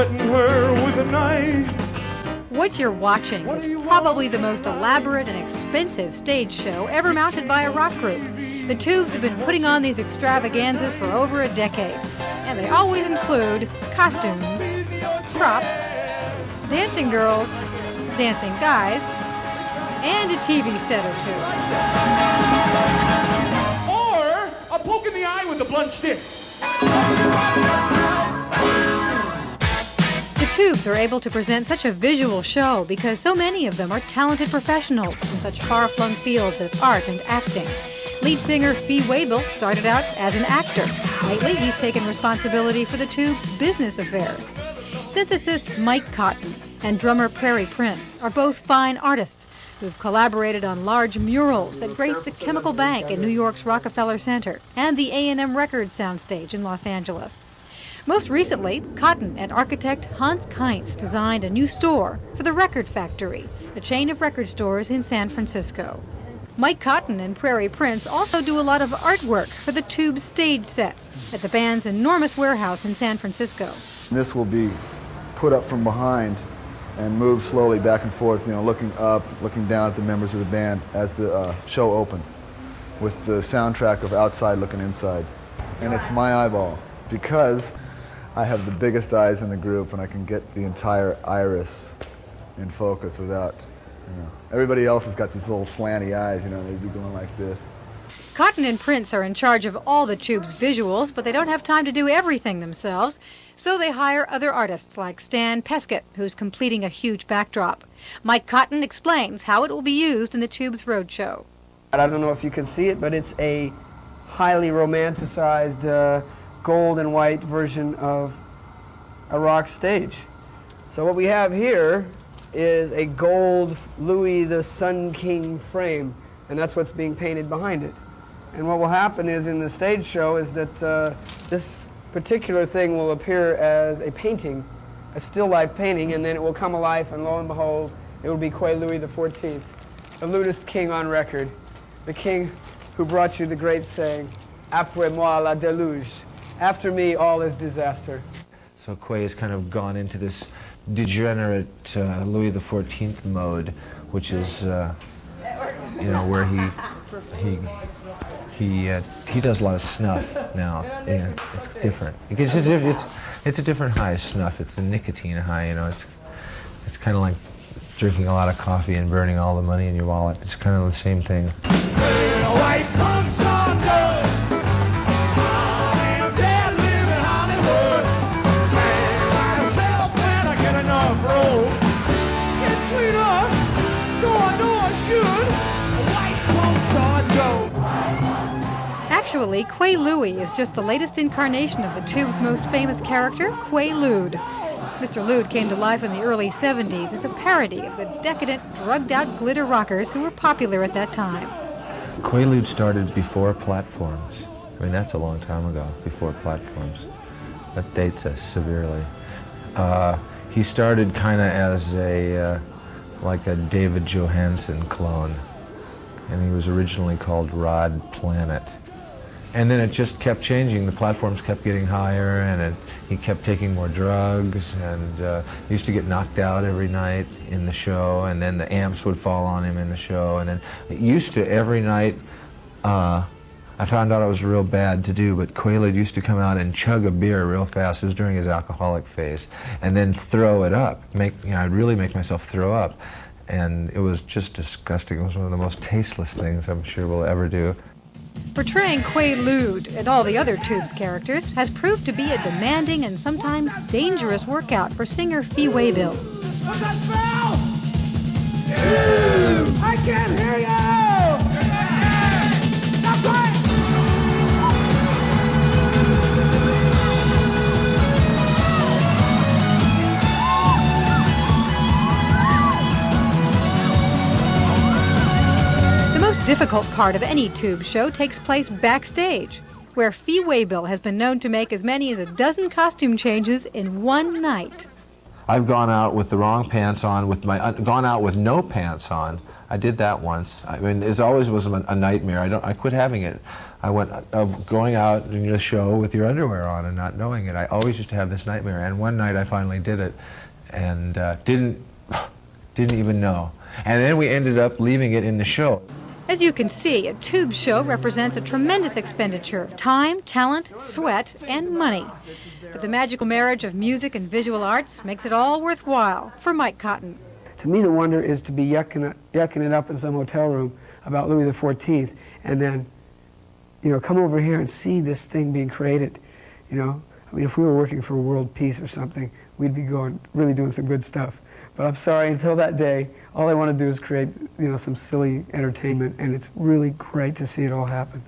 threaten her with a knife. What you're watching is probably the most elaborate and expensive stage show ever mounted by a rock group. The Tubes have been putting on these extravaganzas for over a decade, and they always include costumes, props, dancing girls, dancing guys, and a TV set or two. Or a poke in the eye with a blunt stick. The Tubes are able to present such a visual show because so many of them are talented professionals in such far-flung fields as art and acting. Lead singer Fee Waybill started out as an actor. Lately, he's taken responsibility for the Tubes' business affairs. Synthesist Mike Cotton and drummer Prairie Prince are both fine artists who've collaborated on large murals that grace the Chemical Bank in New York's Rockefeller Center and the A&M Records soundstage in Los Angeles. Most recently, Cotton and architect Hans Kainz designed a new store for the Record Factory, a chain of record stores in San Francisco. Mike Cotton and Prairie Prince also do a lot of artwork for the Tubes stage sets at the band's enormous warehouse in San Francisco. This will be put up from behind and move slowly back and forth, looking up, looking down at the members of the band as the show opens, with the soundtrack of Outside Looking Inside. And it's my eyeball, because I have the biggest eyes in the group and I can get the entire iris in focus without, everybody else has got these little slanty eyes, they'd be going like this. Cotton and Prince are in charge of all the Tubes visuals, but they don't have time to do everything themselves, so they hire other artists like Stan Peskett, who's completing a huge backdrop. Mike Cotton explains how it will be used in the Tubes roadshow. I don't know if you can see it, but it's a highly romanticized gold and white version of a rock stage. So what we have here is a gold Louis the Sun King frame, and that's what's being painted behind it. And what will happen is in the stage show is that this particular thing will appear as a painting, a still life painting, and then it will come alive, and lo and behold, it will be Quay Louis XIV, the lewdest king on record, the king who brought you the great saying, "Après moi la déluge," after me all is disaster. So Quay has kind of gone into this degenerate Louis XIV mode, which is, where he does a lot of snuff now. Yeah, it's different. It's a different high snuff. It's a nicotine high. It's kind of like drinking a lot of coffee and burning all the money in your wallet. It's kind of the same thing. Actually, Quay Louis is just the latest incarnation of the Tubes' most famous character, Quaalude. Mr. Lude came to life in the early 70s as a parody of the decadent, drugged-out glitter rockers who were popular at that time. Quaalude started before platforms. I mean, that's a long time ago, before platforms. That dates us severely. He started kind of as like a David Johansen clone, and he was originally called Rod Planet. And then it just kept changing. The platforms kept getting higher, and he kept taking more drugs, and he used to get knocked out every night in the show, and then the amps would fall on him in the show, and then it used to every night, I found out it was real bad to do, but Quaalude used to come out and chug a beer real fast. It was during his alcoholic phase, and then throw it up. I'd really make myself throw up, and it was just disgusting. It was one of the most tasteless things I'm sure we'll ever do. Portraying Quaalude and all the other Tubes characters has proved to be a demanding and sometimes dangerous workout for singer Fee Waybill. What's that smell? I can't hear you! That's right! The most difficult part of any Tube show takes place backstage, where Fee Waybill has been known to make as many as a dozen costume changes in one night. I've gone out with the wrong pants on, gone out with no pants on. I did that once. I mean, it always was a nightmare. I quit having it. I went of going out in the show with your underwear on and not knowing it. I always used to have this nightmare. And one night I finally did it, and didn't even know. And then we ended up leaving it in the show. As you can see, a tube show represents a tremendous expenditure of time, talent, sweat, and money. But the magical marriage of music and visual arts makes it all worthwhile for Mike Cotton. To me, the wonder is to be yucking it up in some hotel room about Louis XIV, and then, you know, come over here and see this thing being created. You know, I mean, if we were working for world peace or something, we'd be really doing some good stuff. But I'm sorry, until that day, all I want to do is create, you know, some silly entertainment, and it's really great to see it all happen.